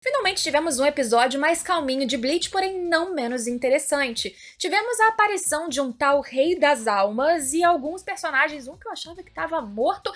Finalmente tivemos um episódio mais calminho de Bleach, porém não menos interessante. Tivemos a aparição de um tal Rei das Almas e alguns personagens, um que eu achava que estava morto.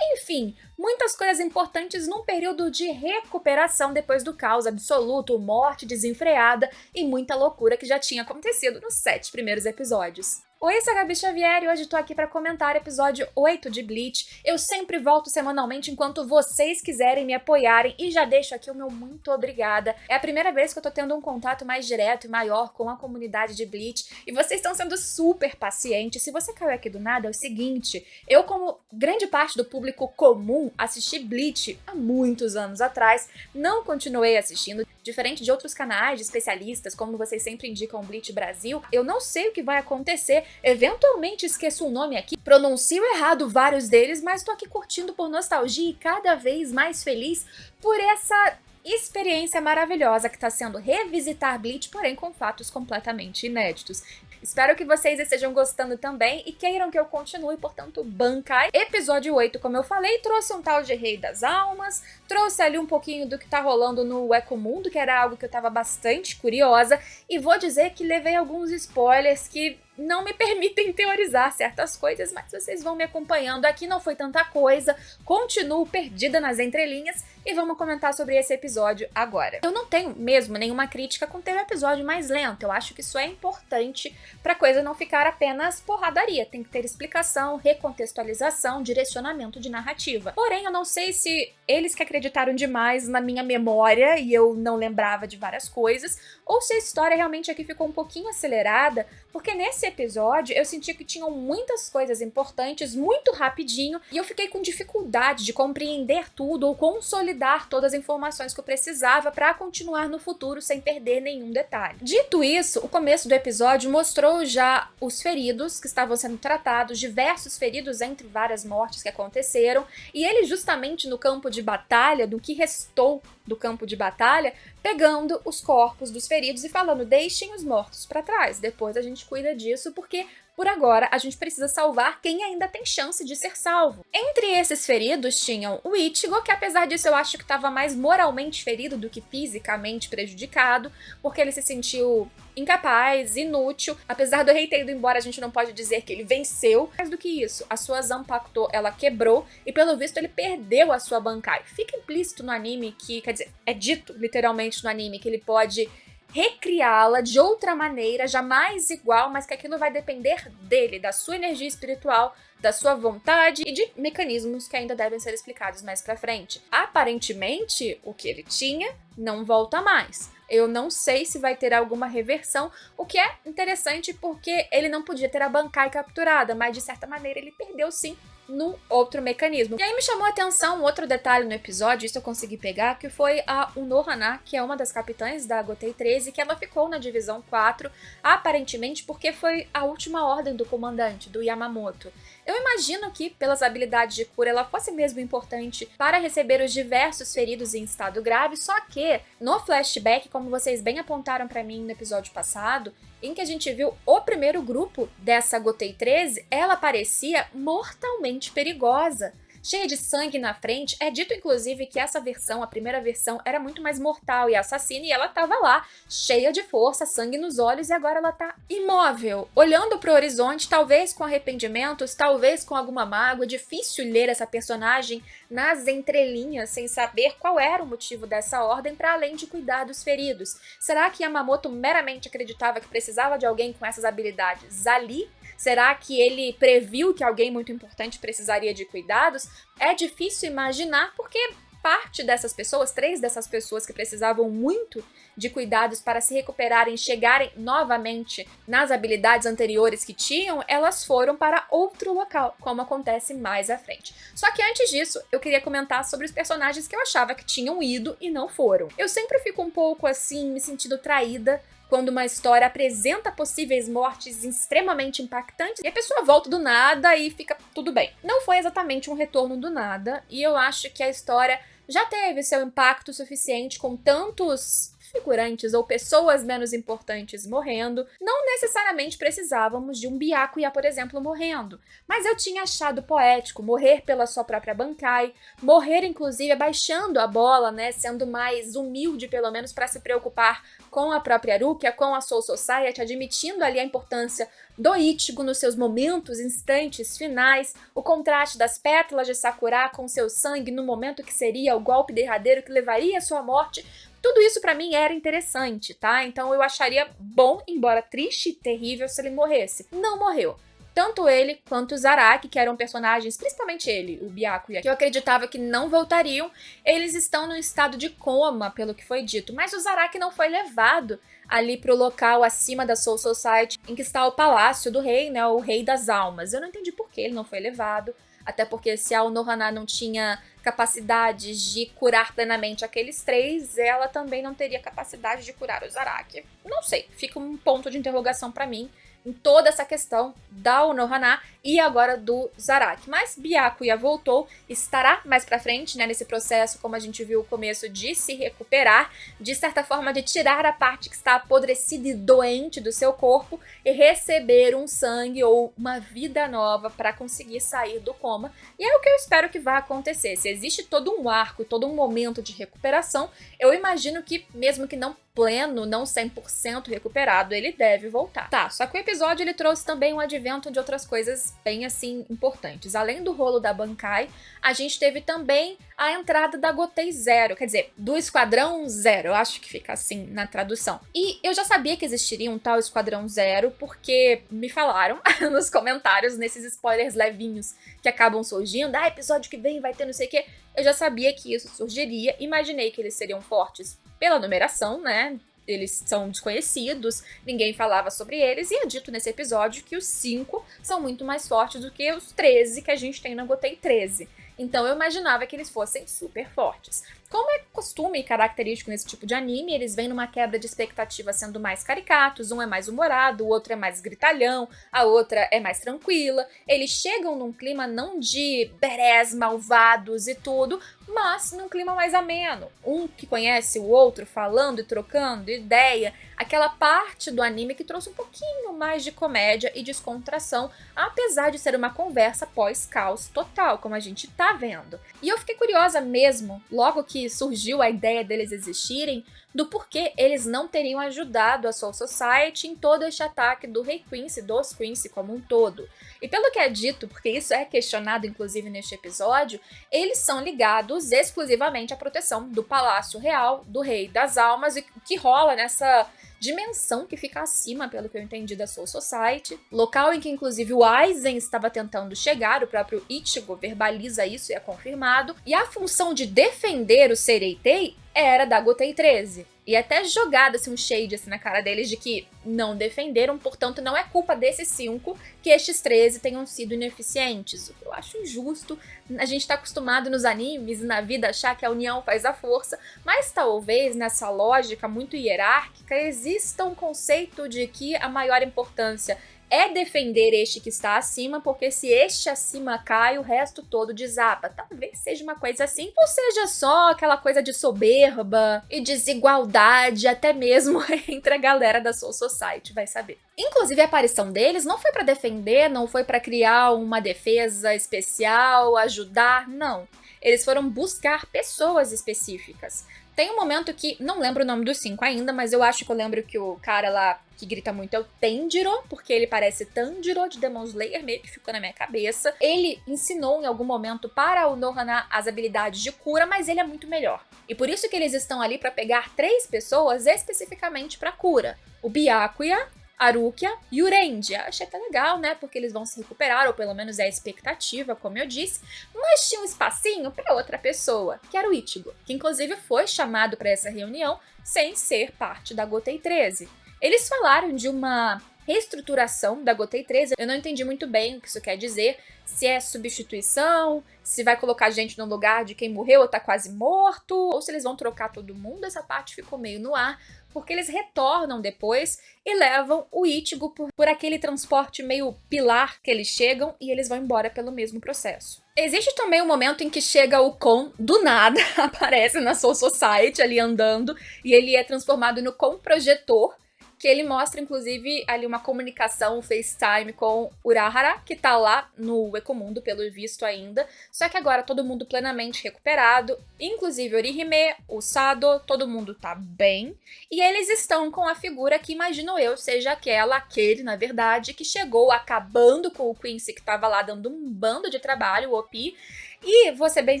Enfim, muitas coisas importantes num período de recuperação depois do caos absoluto, morte desenfreada e muita loucura que já tinha acontecido nos 7 primeiros episódios. Oi, eu sou a Gabi Xavier e hoje tô aqui para comentar o episódio 8 de Bleach. Eu sempre volto semanalmente enquanto vocês quiserem me apoiarem e já deixo aqui o meu muito obrigada. É a primeira vez que eu tô tendo um contato mais direto e maior com a comunidade de Bleach e vocês estão sendo super pacientes. Se você caiu aqui do nada, é o seguinte, eu como grande parte do público comum assisti Bleach há muitos anos atrás, não continuei assistindo, diferente de outros canais de especialistas, como vocês sempre indicam o Bleach Brasil, eu não sei o que vai acontecer. Eventualmente esqueço o nome aqui, pronuncio errado vários deles, mas tô aqui curtindo por nostalgia e cada vez mais feliz por essa experiência maravilhosa que tá sendo revisitar Bleach, porém com fatos completamente inéditos. Espero que vocês estejam gostando também e queiram que eu continue, portanto, bancai. Episódio 8, como eu falei, trouxe um tal de Rei das Almas, trouxe ali um pouquinho do que tá rolando no Ecomundo, que era algo que eu tava bastante curiosa, e vou dizer que levei alguns spoilers que não me permitem teorizar certas coisas, mas vocês vão me acompanhando aqui, não foi tanta coisa, continuo perdida nas entrelinhas e vamos comentar sobre esse episódio agora. Eu não tenho mesmo nenhuma crítica com ter um episódio mais lento, eu acho que isso é importante pra coisa não ficar apenas porradaria, tem que ter explicação, recontextualização, direcionamento de narrativa. Porém, eu não sei se eles que acreditaram demais na minha memória e eu não lembrava de várias coisas, ou se a história realmente aqui ficou um pouquinho acelerada, porque nesse episódio eu senti que tinham muitas coisas importantes muito rapidinho e eu fiquei com dificuldade de compreender tudo ou consolidar todas as informações que eu precisava para continuar no futuro sem perder nenhum detalhe. Dito isso, o começo do episódio mostrou já os feridos que estavam sendo tratados, diversos feridos entre várias mortes que aconteceram, e ele justamente no campo de batalha, do que restou do campo de batalha, pegando os corpos dos feridos e falando: deixem os mortos para trás, depois a gente cuida disso, porque por agora a gente precisa salvar quem ainda tem chance de ser salvo. Entre esses feridos tinham o Ichigo, que apesar disso eu acho que estava mais moralmente ferido do que fisicamente prejudicado, porque ele se sentiu incapaz, inútil. Apesar do rei ter ido embora, a gente não pode dizer que ele venceu. Mais do que isso, a sua Zanpakuto, ela quebrou e pelo visto ele perdeu a sua Bankai. Fica implícito no anime que, quer dizer, é dito literalmente no anime que ele pode recriá-la de outra maneira, jamais igual, mas que aquilo vai depender dele, da sua energia espiritual, da sua vontade e de mecanismos que ainda devem ser explicados mais pra frente. Aparentemente, o que ele tinha não volta mais. Eu não sei se vai ter alguma reversão, o que é interessante porque ele não podia ter a Bankai capturada, mas de certa maneira ele perdeu sim num outro mecanismo. E aí me chamou a atenção um outro detalhe no episódio, isso eu consegui pegar, que foi a Unohana, que é uma das capitães da Gotei 13, que ela ficou na divisão 4, aparentemente porque foi a última ordem do comandante, do Yamamoto. Eu imagino que, pelas habilidades de cura, ela fosse mesmo importante para receber os diversos feridos em estado grave, só que, no flashback, como vocês bem apontaram pra mim no episódio passado, em que a gente viu o primeiro grupo dessa Gotei 13, ela parecia mortalmente perigosa. Cheia de sangue na frente, é dito inclusive que essa versão, a primeira versão, era muito mais mortal e assassina, e ela tava lá, cheia de força, sangue nos olhos, e agora ela tá imóvel, olhando pro horizonte, talvez com arrependimentos, talvez com alguma mágoa. Difícil ler essa personagem nas entrelinhas, sem saber qual era o motivo dessa ordem, para além de cuidar dos feridos. Será que Yamamoto meramente acreditava que precisava de alguém com essas habilidades ali? Será que ele previu que alguém muito importante precisaria de cuidados? É difícil imaginar porque parte dessas pessoas, 3 dessas pessoas que precisavam muito de cuidados para se recuperarem e chegarem novamente nas habilidades anteriores que tinham, elas foram para outro local, como acontece mais à frente. Só que antes disso, eu queria comentar sobre os personagens que eu achava que tinham ido e não foram. Eu sempre fico um pouco assim, me sentindo traída quando uma história apresenta possíveis mortes extremamente impactantes e a pessoa volta do nada e fica tudo bem. Não foi exatamente um retorno do nada, e eu acho que a história já teve seu impacto suficiente com tantos figurantes ou pessoas menos importantes morrendo, não necessariamente precisávamos de um Byakuya, por exemplo, morrendo. Mas eu tinha achado poético morrer pela sua própria Bankai, morrer inclusive abaixando a bola, né, sendo mais humilde pelo menos para se preocupar com a própria Rukia, com a Soul Society, admitindo ali a importância do Ichigo nos seus momentos, instantes finais, o contraste das pétalas de Sakura com seu sangue no momento que seria o golpe derradeiro que levaria à sua morte. Tudo isso pra mim era interessante, tá? Então eu acharia bom, embora triste e terrível, se ele morresse. Não morreu. Tanto ele quanto o Zaraki, que eram personagens, principalmente ele, o Byakuya, que eu acreditava que não voltariam, eles estão num estado de coma, pelo que foi dito. Mas o Zaraki não foi levado ali pro local acima da Soul Society, em que está o Palácio do Rei, né, o Rei das Almas. Eu não entendi por que ele não foi levado, até porque se a Konohana não tinha capacidade de curar plenamente aqueles três, ela também não teria capacidade de curar o Zaraki. Não sei, fica um ponto de interrogação pra mim em toda essa questão da Konohana e agora do Zaraki. Mas Byakuya voltou, estará mais pra frente, né, nesse processo, como a gente viu o começo, de se recuperar, de certa forma de tirar a parte que está apodrecida e doente do seu corpo e receber um sangue ou uma vida nova para conseguir sair do coma. E é o que eu espero que vá acontecer. Se existe todo um arco, todo um momento de recuperação, eu imagino que, mesmo que não pleno, não 100% recuperado, ele deve voltar. Tá, só que o episódio ele trouxe também um advento de outras coisas bem assim importantes. Além do rolo da Bankai, a gente teve também a entrada da Gotei Zero, quer dizer, do Esquadrão Zero, eu acho que fica assim na tradução. E eu já sabia que existiria um tal Esquadrão Zero, porque me falaram nos comentários, nesses spoilers levinhos que acabam surgindo, episódio que vem vai ter não sei o quê. Eu já sabia que isso surgiria, imaginei que eles seriam fortes pela numeração, né? Eles são desconhecidos, ninguém falava sobre eles, e é dito nesse episódio que os 5 são muito mais fortes do que os 13 que a gente tem na Gotei 13. Então eu imaginava que eles fossem super fortes. Como é costume e característico nesse tipo de anime, eles vêm numa quebra de expectativa sendo mais caricatos, um é mais humorado, o outro é mais gritalhão, a outra é mais tranquila. Eles chegam num clima não de berés malvados e tudo, mas num clima mais ameno. Um que conhece o outro falando e trocando ideia, aquela parte do anime que trouxe um pouquinho mais de comédia e descontração, apesar de ser uma conversa pós-caos total, como a gente tá vendo. E eu fiquei curiosa mesmo, logo que surgiu a ideia deles existirem, do porquê eles não teriam ajudado a Soul Society em todo este ataque do Rei Quincy, dos Quincy como um todo. E pelo que é dito, porque isso é questionado inclusive neste episódio, eles são ligados exclusivamente à proteção do Palácio Real, do Rei das Almas, e que rola nessa dimensão que fica acima, pelo que eu entendi, da Soul Society. Local em que inclusive o Aizen estava tentando chegar, o próprio Ichigo verbaliza isso e é confirmado. E a função de defender o Sereitei era da Gotei 13. E até jogado assim, um shade assim, na cara deles de que não defenderam, portanto não é culpa desses 5 que estes 13 tenham sido ineficientes. O que eu acho injusto. A gente tá acostumado nos animes e na vida achar que a união faz a força, mas talvez nessa lógica muito hierárquica exista um conceito de que a maior importância é defender este que está acima, porque se este acima cai, o resto todo desaba. Talvez seja uma coisa assim, ou seja só aquela coisa de soberba e desigualdade, até mesmo entre a galera da Soul Society, vai saber. Inclusive a aparição deles não foi pra defender, não foi pra criar uma defesa especial, ajudar, não. Eles foram buscar pessoas específicas. Tem um momento que, não lembro o nome dos 5 ainda, mas eu acho que eu lembro que o cara lá que grita muito é o Tenjiro, porque ele parece Tanjiro de Demon Slayer, meio que ficou na minha cabeça. Ele ensinou em algum momento para o Nohana as habilidades de cura, mas ele é muito melhor. E por isso que eles estão ali para pegar 3 pessoas especificamente para cura. O Byakuya, a Rukia e o Renji. Achei até legal, né? Porque eles vão se recuperar, ou pelo menos é a expectativa, como eu disse. Mas tinha um espacinho para outra pessoa, que era o Ichigo, que inclusive foi chamado para essa reunião sem ser parte da Gotei 13. Eles falaram de uma reestruturação da Gotei 13. Eu não entendi muito bem o que isso quer dizer, se é substituição, se vai colocar gente no lugar de quem morreu ou tá quase morto, ou se eles vão trocar todo mundo. Essa parte ficou meio no ar, porque eles retornam depois e levam o Ichigo por aquele transporte meio pilar que eles chegam e eles vão embora pelo mesmo processo. Existe também um momento em que chega o Kon, do nada, aparece na Soul Society ali andando, e ele é transformado no Kon Projetor, que ele mostra, inclusive, ali uma comunicação, um FaceTime com Urahara, que tá lá no Ecomundo, pelo visto ainda. Só que agora todo mundo plenamente recuperado, inclusive Orihime, o Sado, todo mundo tá bem. E eles estão com a figura que imagino eu seja aquele, na verdade, que chegou acabando com o Quincy, que tava lá dando um bando de trabalho, o Opi. E, vou ser bem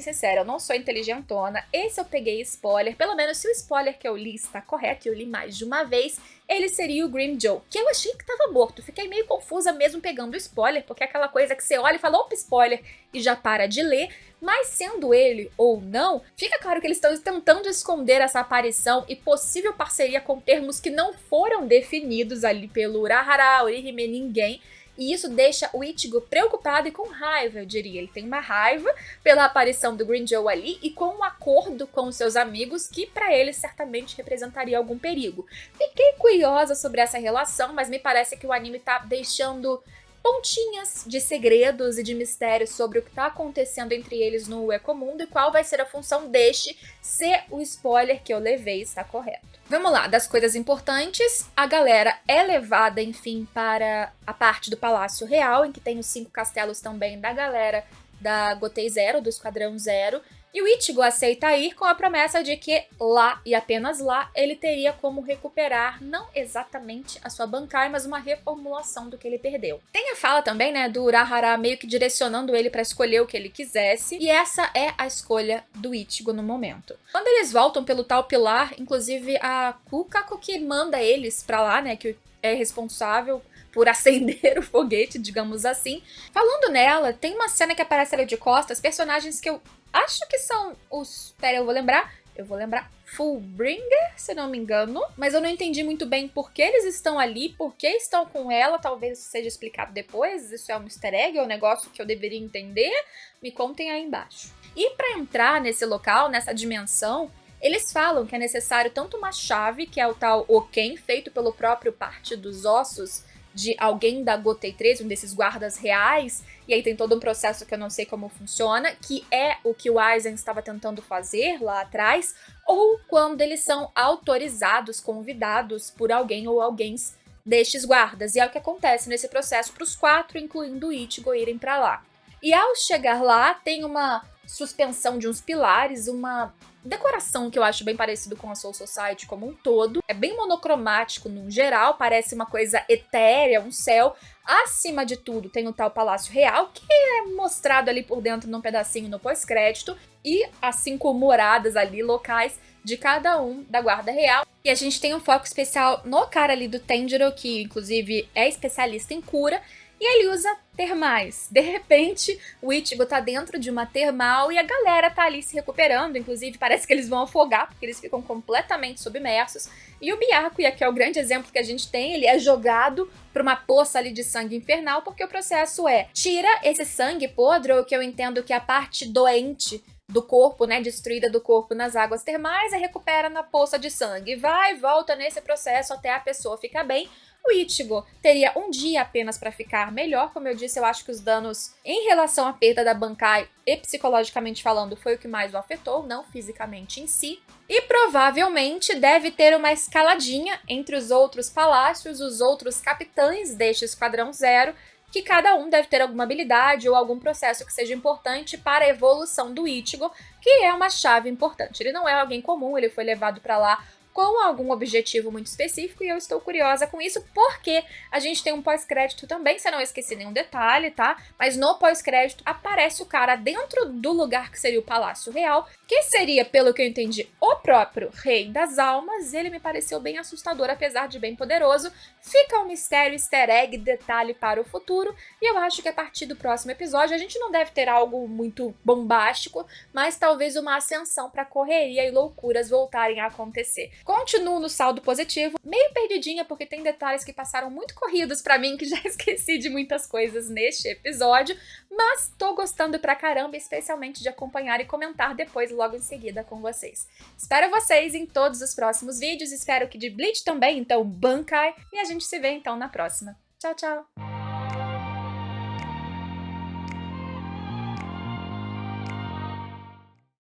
sincera, eu não sou inteligentona, esse eu peguei spoiler, pelo menos se o spoiler que eu li está correto, e eu li mais de uma vez, ele seria o Grimmjow, que eu achei que tava morto, fiquei meio confusa mesmo pegando o spoiler, porque é aquela coisa que você olha e fala, opa, spoiler, e já para de ler, mas sendo ele ou não, fica claro que eles estão tentando esconder essa aparição e possível parceria com termos que não foram definidos ali pelo Urahara, Orihime, ninguém. E isso deixa o Ichigo preocupado e com raiva, eu diria. Ele tem uma raiva pela aparição do Grimmjow ali e com um acordo com seus amigos que pra ele certamente representaria algum perigo. Fiquei curiosa sobre essa relação, mas me parece que o anime tá deixando pontinhas de segredos e de mistérios sobre o que tá acontecendo entre eles no Ecomundo e qual vai ser a função deste, se o spoiler que eu levei está correto. Vamos lá, das coisas importantes, a galera é levada, enfim, para a parte do Palácio Real, em que tem os 5 castelos também da galera da Gotei Zero, do Esquadrão Zero, e o Ichigo aceita ir com a promessa de que lá, e apenas lá, ele teria como recuperar, não exatamente a sua Bankai, mas uma reformulação do que ele perdeu. Tem a fala também, né, do Urahara meio que direcionando ele para escolher o que ele quisesse, e essa é a escolha do Ichigo no momento. Quando eles voltam pelo tal pilar, inclusive a Kukaku que manda eles pra lá, né, que é responsável por acender o foguete, digamos assim. Falando nela, tem uma cena que aparece ali de costas, personagens que eu acho que são os... Pera, eu vou lembrar. Fullbringer, se não me engano. Mas eu não entendi muito bem por que eles estão ali, por que estão com ela. Talvez seja explicado depois. Isso é um easter egg, é um negócio que eu deveria entender. Me contem aí embaixo. E pra entrar nesse local, nessa dimensão, eles falam que é necessário tanto uma chave, que é o tal Oken, feito pelo próprio Parte dos Ossos, de alguém da Gotei 13, um desses guardas reais, e aí tem todo um processo que eu não sei como funciona, que é o que o Aizen estava tentando fazer lá atrás, ou quando eles são autorizados, convidados por alguém ou alguém destes guardas, e é o que acontece nesse processo para os 4, incluindo o Ichigo, irem para lá. E ao chegar lá, tem uma suspensão de uns pilares, uma decoração que eu acho bem parecido com a Soul Society como um todo. É bem monocromático no geral, parece uma coisa etérea, um céu. Acima de tudo tem o tal Palácio Real, que é mostrado ali por dentro num pedacinho no pós-crédito, e as 5 moradas ali, locais de cada um da Guarda Real. E a gente tem um foco especial no cara ali do Tanjiro, que inclusive é especialista em cura, e ele usa termais. De repente, o Ichigo tá dentro de uma termal e a galera tá ali se recuperando. Inclusive, parece que eles vão afogar, porque eles ficam completamente submersos. E o Byakuya, que é o grande exemplo que a gente tem, ele é jogado pra uma poça ali de sangue infernal, porque o processo é: tira esse sangue podre, ou que eu entendo que é a parte doente do corpo, né, destruída do corpo nas águas termais, e recupera na poça de sangue. Vai e volta nesse processo até a pessoa ficar bem. O Ichigo teria um dia apenas para ficar melhor. Como eu disse, eu acho que os danos em relação à perda da Bankai e psicologicamente falando foi o que mais o afetou, não fisicamente em si. E provavelmente deve ter uma escaladinha entre os outros palácios, os outros capitães deste Esquadrão Zero, que cada um deve ter alguma habilidade ou algum processo que seja importante para a evolução do Ichigo, que é uma chave importante. Ele não é alguém comum, ele foi levado para lá com algum objetivo muito específico, e eu estou curiosa com isso, porque a gente tem um pós-crédito também, se eu não esqueci nenhum detalhe, tá? Mas no pós-crédito aparece o cara dentro do lugar que seria o Palácio Real, que seria, pelo que eu entendi, o próprio Rei das Almas. Ele me pareceu bem assustador, apesar de bem poderoso. Fica um mistério, easter egg, detalhe para o futuro, e eu acho que a partir do próximo episódio a gente não deve ter algo muito bombástico, mas talvez uma ascensão para correria e loucuras voltarem a acontecer. Continuo no saldo positivo, meio perdidinha porque tem detalhes que passaram muito corridos pra mim, que já esqueci de muitas coisas neste episódio, mas tô gostando pra caramba, especialmente de acompanhar e comentar depois logo em seguida com vocês. Espero vocês em todos os próximos vídeos, espero que de Bleach também, então bancai, e a gente se vê então na próxima. Tchau, tchau!